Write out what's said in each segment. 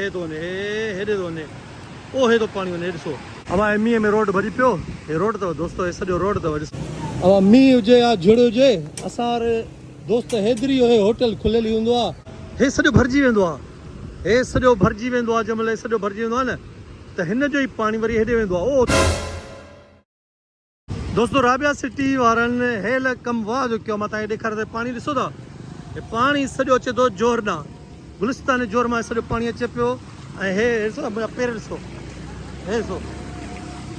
हे तो वञे हेॾे थो वञे ओ हे तो पाणी वञे ॾिसो अब मींहं में रोड भरी पियो हे रोड अथव दोस्तो हे सॼो रोड अथव ॾिसो अब मींहुं हुजे या झुड़ हुजे असां दोस्त हैदरी हे होटल खुलियल ई हूंदो आहे हे सॼो भरिजी वेंदो आहे हे सॼो भरिजी वेंदो आहे जंहिं महिल सॼो भरिजी वेंदो आहे न त हिन जो ई पाणी वरी हेॾे वेंदो आहे ओ दोस्तो राबिया सिटी वारनि हेल कमु वाह जो कयो मां तव्हांखे ॾेखारियां थो पाणी ॾिसो था हे पाणी सॼो अचे थो जोर ॾांहुं गुलिस्तान जोर मां सॼो पाणी अचे पियो ऐं हे ॾिसो मुंहिंजा पेर ॾिसो हे ॾिसो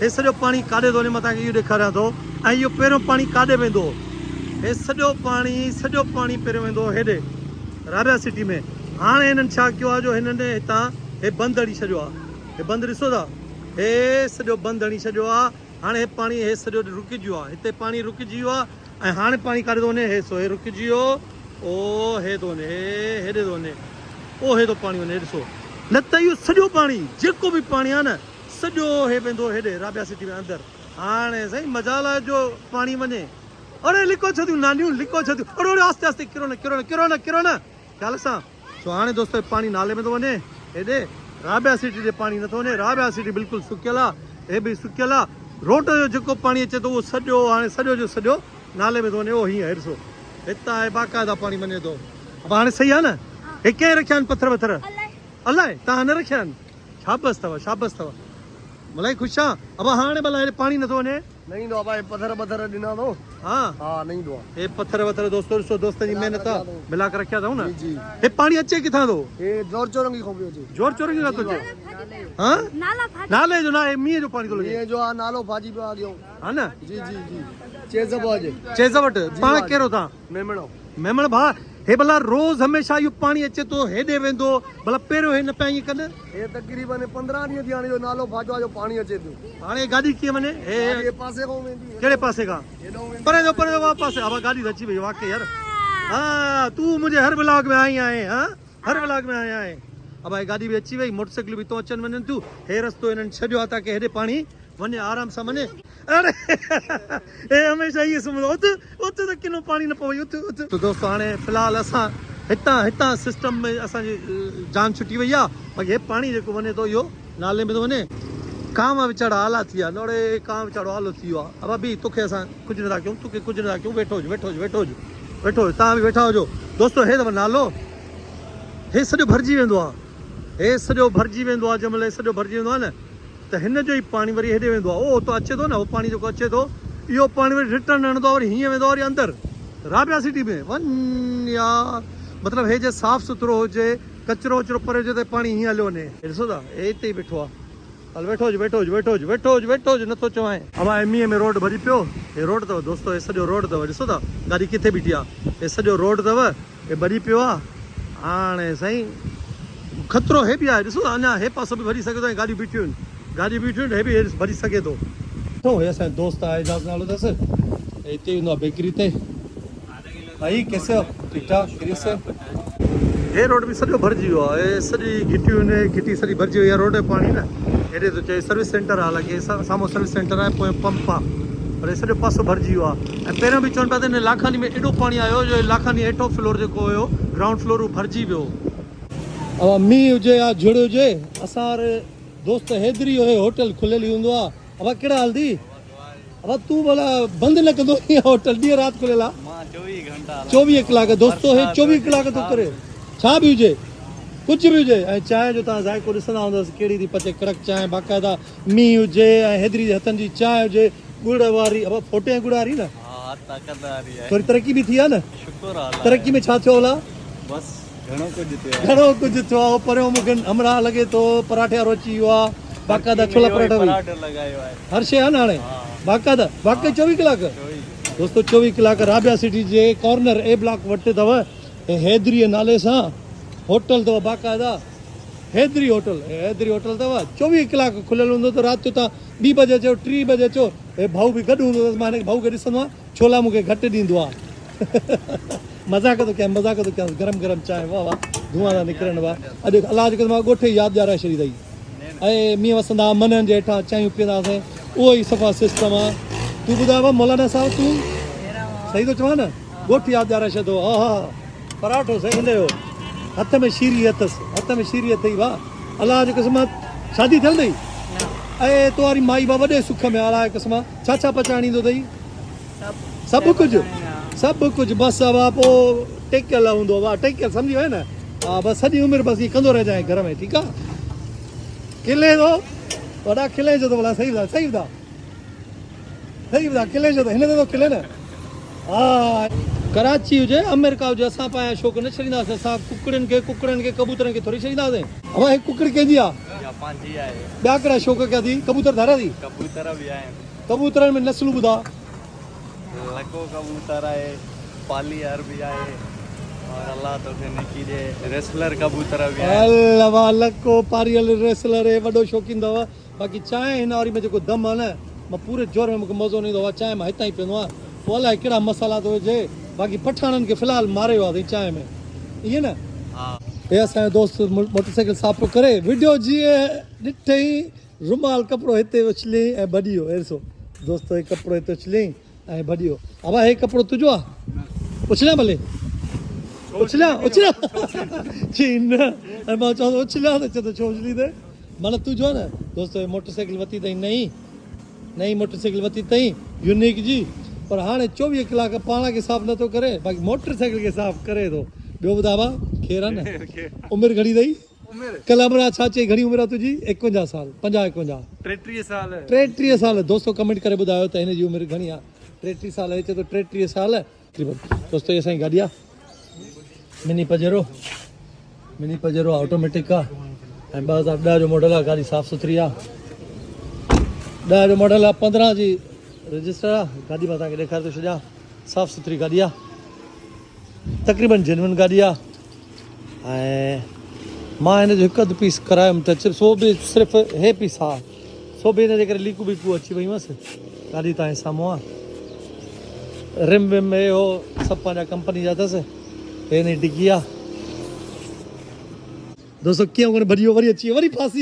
हे सॼो पाणी काॾे थो वञे मां तव्हांखे इहो ॾेखारियां थो ऐं इहो पहिरियों पाणी काॾे वेंदो हे सॼो पाणी पहिरियों वेंदो हेॾे राबिया सिटी में हाणे हिननि छा कयो आहे जो हिननि हितां हे बंदि हणी छॾियो आहे हे बंदि ॾिसो था हे सॼो बंदि हणी छॾियो आहे हाणे हे पाणी हे सॼो रुकिजी वियो आहे हिते पाणी रुकिजी वियो आहे ऐं हाणे पाणी काॾे थो वञे हे सो हे रुकिजी वियो ओ हे थो वञे हेॾे थो वञे ओ हे थो पाणी वञे ॾिसो न त इहो सॼो पाणी जेको बि पाणी आहे न सॼो हे वेंदो हेॾे राबिया सिटी में अंदरि हाणे साईं मजाला जो पाणी वञे अरे लिको छो थियूं नानियूं लिको छो थियूं अरे आस्ते आस्ते किरो न ख़्याल सां सो हाणे दोस्तो पाणी नाले में थो वञे हेॾे राबिया सिटी ते पाणी नथो वञे राबिया सिटी बिल्कुलु सुकियल आहे हे बि सुकियल आहे रोड जो जेको पाणी अचे थो उहो सॼो हाणे सॼो जो सॼो नाले में थो वञे उहो हीअं ॾिसो हितां आहे बाक़ाइदा पाणी वञे थो अब हाणे सही आहे न हे कंहिं रखिया आहिनि पथर वथर अलाए तव्हां न रखिया आहिनि शाबस अथव मलाई ख़ुशि आहे अब हाणे भला हेॾे पाणी नथो वञे न ईंदो आहे भाई पथर पथर ॾिना अथऊं हा न ईंदो आहे हे पथर वथर दोस्तो ॾिसो दोस्त जी महिनत आहे मिला के रखिया अथऊं न जी हे पाणी अचे किथां थो हे जोर चोरंगी खां पियो अचे जोर चोरंगी खां थो अचे हा नाले जो ना हे मींहं जो पाणी थो लॻे हीअं जो आहे नालो भाॼी पियो अॻियो हा न जी चेज़ वटि पाण कहिड़ो तव्हां मेमण भाउ हे भला रोज़ हमेशा इहो पाणी अचे थो हेॾे वेंदो भला पहिरियों हे न पिया ईअं कनि हे तक़रीबन 15 ॾींहं थी हाणे जो नालो भाॼवा जो पाणी अचे पियो हाणे गाॾी कीअं वञे हे पासे खां वेंदी कहिड़े पासे खां परे जो पासे अब गाॾी अची वई वाकई यार हा तूं मुंहिंजे हर ब्लॉग में आई आहे हा हर ब्लॉग में आया आहे अब गाॾी बि अची वई मोटरसाइकिल बि तो अचनि वञनि थियूं हे रस्तो हिननि छॾियो आहे ताकी हेॾे पाणी वञे आराम सां वञे अरे हे हमेशह इहे सुम्हंदो उते त किनो पाणी न पवे उते दोस्तो हाणे फ़िलहालु असां हितां सिस्टम में असांजी जान छुटी वई आहे बाक़ी हे पाणी जेको वञे थो इहो नाले में थो वञे कांव वीचारा आला थी विया नोड़े कांव वीचारो आलो थी वियो आहे अब बि तोखे असां कुझु नथा कयूं तोखे कुझु नथा कयूं वेठो हुज तव्हां बि वेठा हुजो दोस्तो हे अथव नालो हे सॼो भरिजी वेंदो आहे जंहिं महिल सॼो भरिजी वेंदो आहे न त हिन जो ई पाणी वरी हेॾे वेंदो आहे ओ तो अचे थो न उहो पाणी जेको अचे थो इहो पाणी वरी रिटर्न हणंदो आहे वरी हीअं वेंदो आहे वरी अंदरि राबिया सिटी में वञ यार मतिलबु हे जे साफ़ सुथिरो हुजे कचिरो वचिरो परे हुजे त पाणी हीअं हलियो वञे ॾिसो था हे हिते ई वेठो आहे हल वेठो हुज नथो चवां अब मींहं में रोड भरी पियो हे रोड अथव दोस्तो हे सॼो रोड अथव ॾिसो था गाॾी किथे बीठी आहे हे सॼो रोड अथव हे भरी पियो आहे हाणे साईं ख़तरो हे बि आहे ॾिसो था अञा हे पासो बि भरी सघे थो ऐं गाॾियूं बीठियूं आहिनि हे बि भरी सघे थो हे असांजो दोस्त आहे एजाज़ नालो अथसि हिते ईंदो आहे बेकरी ते भाई कैसे हो ठीक ठाक खैरियत से हे रोड बि सॼो भरिजी वियो आहे हे सॼी घिटी सॼी भरिजी वई आहे रोड जो पाणी न हेॾे थो चए सर्विस सेंटर आहे हालांकि साम्हूं सर्विस सेंटर आहे पोइ पंप आहे पर हे सॼो पासो भरिजी वियो आहे ऐं पहिरियों बि चवनि पिया त हिन लाखानी में एॾो पाणी आयो जो लाखानी हेठो फ्लोर जेको हुयो ग्राउंड फ्लोर उहो भरिजी वियो अब मींहुं हुजे या झुड़ हुजे असां दोस्त हैदरी हे होटल खुलियल ई हूंदो आहे अब कहिड़ा हलंदी अब तूं भला बंदि न कंदो होटल ॾींहुं राति खुलियल आहे 24 कलाक दोस्तो हे 24 कलाक थो करे छा बि हुजे कुझु बि हुजे ऐं चांहि जो तव्हां ज़ाइको ॾिसंदा हूंदसि कहिड़ी थी पचे कड़क चांहि बाक़ाइदा मींहुं हुजे ऐं हैदरी जे हथनि जी चांहि हुजे गुड़ वारी अब फोटे ऐं गुड़ वारी न थोरी तरक़ी बि थी आहे न तरक़ी में छा थियो होला बस घणो कुझु थियो आहे परियों मूंखे हमला लॻे थो पराठे वारो अची वियो आहे बाक़ाइदा छोला पराठा हर शइ आहे न हाणे बाक़ाइदा वाकई 24 कलाक दोस्तो 24 कलाक राबिया सिटी जे कॉर्नर ए ब्लॉक वटि अथव हैदरी नाले सां होटल अथव बाक़ाइदा हैदरी होटल अथव 24 कलाक खुलियल हूंदो त राति जो तव्हां 2 बजे अचो 3 बजे अचो हे भाऊ बि गॾु हूंदो मां हिन भाऊ खे ॾिसंदो आहियां छोला मूंखे घटि ॾींदो आहे मज़ाक थो कयां गरम चांहि वाह धुआं था निकिरनि वाह अॼु अलाह जे मां ॻोठे यादि ॾियाराए छॾी अथई ऐं मींहं वसंदा मननि जे हेठां चांहियूं पीअंदासीं उहो ई सफ़ा सिस्टम आहे तूं ॿुधायो मौलाना साहिबु तूं सही थो चवां न ॻोठु यादि ॾियाराए छॾियो हा पराठो सही ईंदो हथ में शीरी अथसि हथ में शीरी अथई वाह अलाह जी क़िस्मत शादी थियल अथई ऐं तुंहिंजी माई बाबा वॾे सुख में अलाह जी क़िस्मत छा छा पचाइणु ईंदो अथई सभु कुझु बसि वाह पोइ टेकियल हूंदो वाह टेकियल सम्झी वए न हा बसि सॼी उमिरि बसि ईअं कंदो रहिजांइ घर में ठीकु आहे खिले थो वॾा खिले जो त भला सही ॿुधा खिले जो त हिन ते थो खिले न हा कराची हुजे अमेरिका हुजे असां पंहिंजा शौक़ न छॾींदासीं असां कुकड़ियुनि खे कबूतरनि खे थोरी छॾींदासीं अमा हिकु कुकड़ी कंहिंजी आहे ॿिया कहिड़ा शौक़ कया अथई कबूतर धारा थी कबूतर भी आए कबूतरनि में नस्लूं ॿुधा लको कबूतर आए पालियार भी आए और अल्लाह तो के निकी जे रेसलर कबूतर भी आए अल्लाह वाह लको पारियल रेसलर वॾो शौक़ीन अथव बाक़ी चांहि हिन वारी में जेको दम आहे न मां पूरे जोर में मूंखे मज़ो न ईंदो आहे चांहि मां हितां ई पीअंदो आहे पोइ अलाए कहिड़ा मसाला थो विझे बाक़ी पठाणनि खे फ़िलहालु मारे वियो आहे चांहि में ईअं न हे असांजो दोस्त मोटरसाइकिल साफ़ पियो करे वीडियो जीअं ॾिठई रुमाल कपिड़ो हिते उछलियईं ऐं भॼियो ॾिसो दोस्त हे कपिड़ो हिते उछलियईं ऐं भॼियो अबा हे कपिड़ो तुंहिंजो आहे उछलियां भले उछलियां जी न ऐं मां चवां थो उछलियां त चए थो छो उछली ते माना तुंहिंजो आहे न दोस्तो हे मोटरसाइकिल वरिती अथई नई मोटरसाइकिल वरिती अथई यूनिक जी पर हाणे 24 कलाक पाण खे साफ़ नथो करे बाक़ी मोटरसाइकिल खे साफ़ करे थो ॿियो ॿुधावा खेर आहे न उमिरि घणी अथई कल अमरा छा चई घणी उमिरि आहे तुंहिंजी 51 साल 50 33 साल दोस्तो कमेंट करे ॿुधायो त हिन जी उमिरि घणी आहे 33 साल चए थो 33 साल दोस्तो इहा असांजी गाॾी आहे मिनी पजेरो ऑटोमेटिक आहे ऐं 2010 जो मॉडल आहे गाॾी साफ़ सुथरी आहे 10 जो मॉडल आहे 15 जी रजिस्टर आहे गाॾी मां तव्हांखे ॾेखारे थो छॾियां साफ़ सुथरी गाॾी आहे तक़रीबन जेन्युइन गाॾी आहे ऐं मां हिन जो हिकु अधु पीस करायुमि त सो बि सिर्फ़ु हे पीस आहे सो बि हिन जे करे लीकूं वीकूं अची वयूं हुअसि गाॾी तव्हांजे साम्हूं आहे रिम विम हो सभु पंहिंजा कंपनी जा अथसि हे हिन जी डिगी आहे दोस्तो कीअं कोन भॼियो वरी अची वियो वरी फासी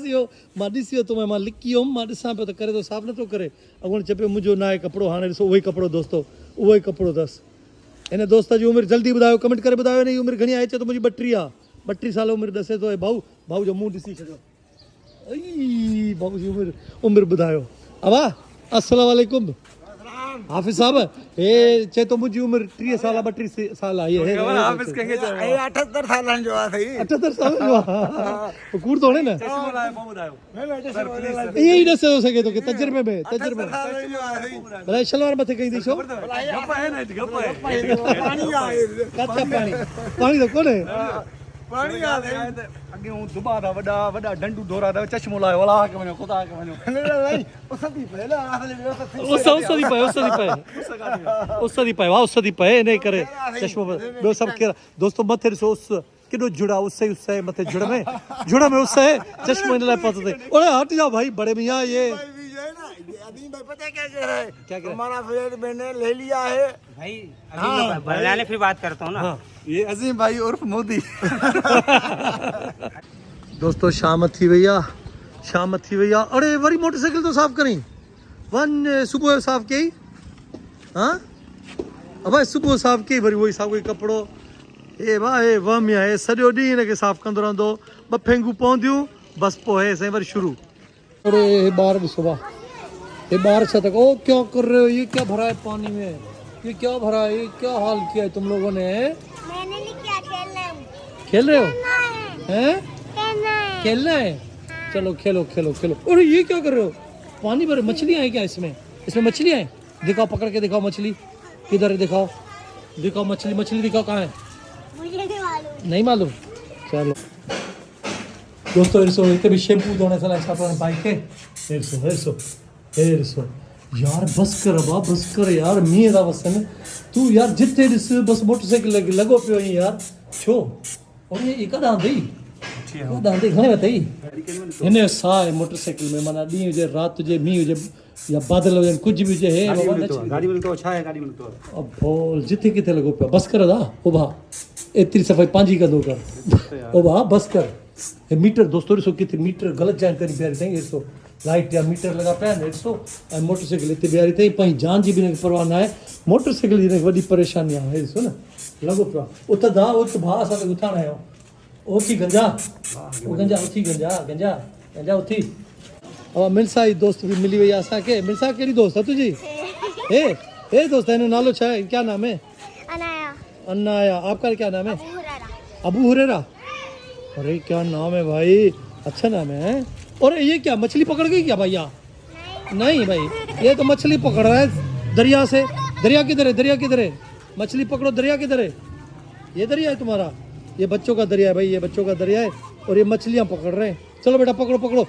वियो मां ॾिसी वियो मां लिकी वियुमि मां ॾिसां पियो त करे थो साफ़ नथो करे अॻोणे चए पियो मुंहिंजो न आहे कपिड़ो हाणे ॾिसो उहो ई कपिड़ो दोस्तो उहो ई कपिड़ो अथसि हिन दोस्त जी उमिरि जल्दी ॿुधायो कमेंट करे ॿुधायो हिन जी उमिरि घणी आहे चए थो मुंहिंजी 32 आहे 32 साल उमिरि ॾसे थो भाऊ जो मुंहुं ॾिसी छॾियो भाऊ जी उमिरि ॿुधायो अवा अस्सलाम वालेकुम हाफ़िज़ साहब हे चए थो मुंहिंजी उमिरि 30 साल 32 साल आहे 78 सालनि जो आहे 78 साल जो आहे कूड़ थो हणे न ईअं ई ॾसे थो सघे थो की तजुर्बे में भला शलवार मथे कई थी छो पाणी त कोन्हे अगे हूं दुबा दा वडा डंडू डोरा दा चश्मो लायो वाला के वणो खुदा के वणो उसदी पए इन करे चश्मो ॿियो सभु केरु दोस्तो मथे ॾिसो उस केॾो जुड़ा उस मथे जुड़ में उस है चश्मो इन लाइ पातो अथई ओए हट जाओ भाई बड़े मियां ये पता क्या कह रहा है क्या हमारा फ्रेंड मैंने ले लिया है भाई अभी फिर बात करता हूँ ना ये अजीम भाई उर्फ मोदी दोस्तों शाम थी वई आहे अरे वरी मोटरसाइकिल तो साफ़ करी वन सुबुह साफ़ कई हाँ अब सुबुह साफ़ कई वरी वही साॻियो कपिड़ो हे भाई वम आहे सॼो ॾींहुं हिनखे साफ़ कंदो रहंदो 2 फेंगूं पवंदियूं बसि पोइ हे साईं वरी शुरू अरे हे ॿार ॾिसो वाह ये बाहर से तक ओ क्या कर रहे हो ये क्या भरा है पानी में ये क्या भरा है ये क्या हाल किया है तुम लोगों ने मैंने नहीं किया खेल रहे हो हैं खेलना है चलो खेलो अरे ये क्या कर रहे हो पानी भरे मछलियाँ हैं क्या इसमें मछलियाँ हैं दिखाओ पकड़ के दिखाओ मछली किधर है दिखाओ मछली दिखाओ कहाँ है मुझे नहीं मालूम चलो दोस्तों ॾिसो हिते बि शैम्पू धोने सां छा पियो बाइक खे ॾिसो यार बस कर यार मींहं था वसनि तूं यार जिते ॾिस बसि मोटरसाइकिल लॻो पियो आहीं यार छो और ये कॾां अथई घणे अथई हिन जो साह आहे मोटरसाइकिल में माना ॾींहुं हुजे राति हुजे मींहुं हुजे या बादल हुजनि कुझु बि हुजे हे बोल जिथे किथे लॻो पियो बस कर दा ओ भा एतिरी सफ़ाई पंहिंजी कंदो कर ओ भा बस कर हे मीटर दोस्तों ॾिसो किथे मीटर ग़लति जान करी बीहारी अथई ॾिसो लाइट या मीटर लॻा पिया आहिनि ॾिसो ऐं मोटरसाइकिल हिते बीहारी अथई पंहिंजी जान जी बि हिनखे परवाह न आहे मोटरसाइकिल जी हिनखे वॾी परेशानी आहे ॾिसो न लॻो पियो आहे उत भाउ असांखे उथाण आयो ओथी गंजा ओ गंजा ओथी गंजा ओथी अब मिर्सा जी दोस्त भी मिली हुई असांखे मिर्सा कहिड़ी दोस्त आहे तुंहिंजी हे दोस्त हिन जो नालो छा आहे क्या नाम है अनाया अन्नाया आपका क्या नाम है हुरेरा अबू हुरेरा अरे क्या नाम है भाई अच्छा नाम है और ये क्या मछली पकड़ गई क्या भैया नहीं भाई ये तो मछली पकड़ रहा है दरिया से दरिया किधर है मछली पकड़ो दरिया किधर है ये दरिया है तुम्हारा ये बच्चों का दरिया है भाई ये बच्चों का दरिया है और ये मछलियाँ पकड़ रहे हैं चलो बेटा पकड़ो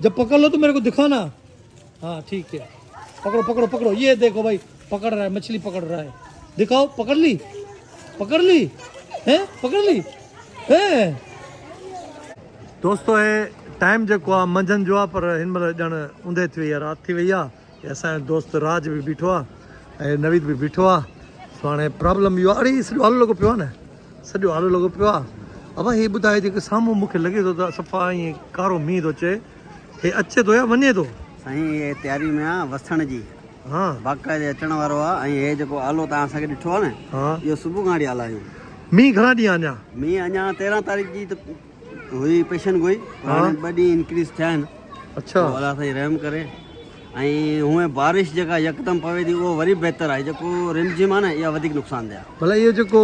जब पकड़ लो तो मेरे को दिखाना हाँ ठीक है पकड़ो ये देखो भाई पकड़ रहा है मछली पकड़ रहा है दिखाओ पकड़ ली पकड़ ली है दोस्तों है टाइम जो आहे मंझंदि जो आहे पर हिन महिल ॼण ऊंधे थी वई आहे राति थी वई आहे असांजो दोस्त राज बि बीठो आहे ऐं नवीद बि बीठो आहे सो हाणे प्रॉब्लम इहो आहे अड़े सॼो आलो लॻो पियो आहे न सॼो आलो लॻो पियो आहे अब हीअ ॿुधाए जेके साम्हूं मूंखे लॻे थो त सफ़ा ईअं कारो मींहुं थो अचे हे अचे थो या वञे थो साईं ये तयारी में आहे वसण जी हा बाक़ाइदे अचण वारो आहे ऐं हे जेको आलो तव्हां असांखे ॾिठो आहे न हा इहो सुबुह खां वठी आला आहियूं मींहुं घणा ॾींहं अञा मींहुं अञा 13 तारीख़ जी त हुई पेशन गोई हाणे 2 ॾींहं इंक्रीज़ थिया आहिनि अच्छा पोइ अलाह साईं रहम करे ऐं हूअं बारिश जेका यकदमि पवे थी उहो वरी बहितर आहे जेको रिमझिम आहे न इहा वधीक नुक़सानदेह आहे भला इहो जेको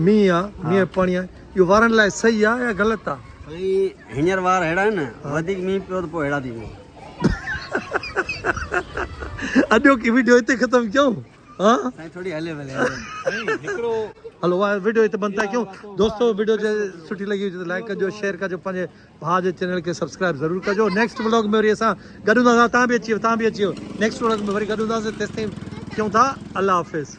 मींहुं आहे मींहुं पाणी आहे इहो वारनि लाइ सही आहे या ग़लति आहे भई हींअर वार अहिड़ा आहिनि न वधीक मींहुं पियो त पोइ अहिड़ा थी वियो अॼो की वीडियो हिते ख़तमु कयूं हाँ साईं थोरी हले भले हलो वाह वीडियो हिते बंदि था कयूं दोस्तों वीडियो जे सुठी लगी हुजे त लाइक कजो शेयर कजो पंहिंजे भाउ जे चैनल खे सब्सक्राइब ज़रूरु कजो नेक्स्ट व्लॉग में वरी असां गॾु हूंदासीं तव्हां बि अची वियो नेक्स्ट व्लॉग में वरी गॾु हूंदासीं तेसिताईं कयूं था अल्लाह हाफ़िज़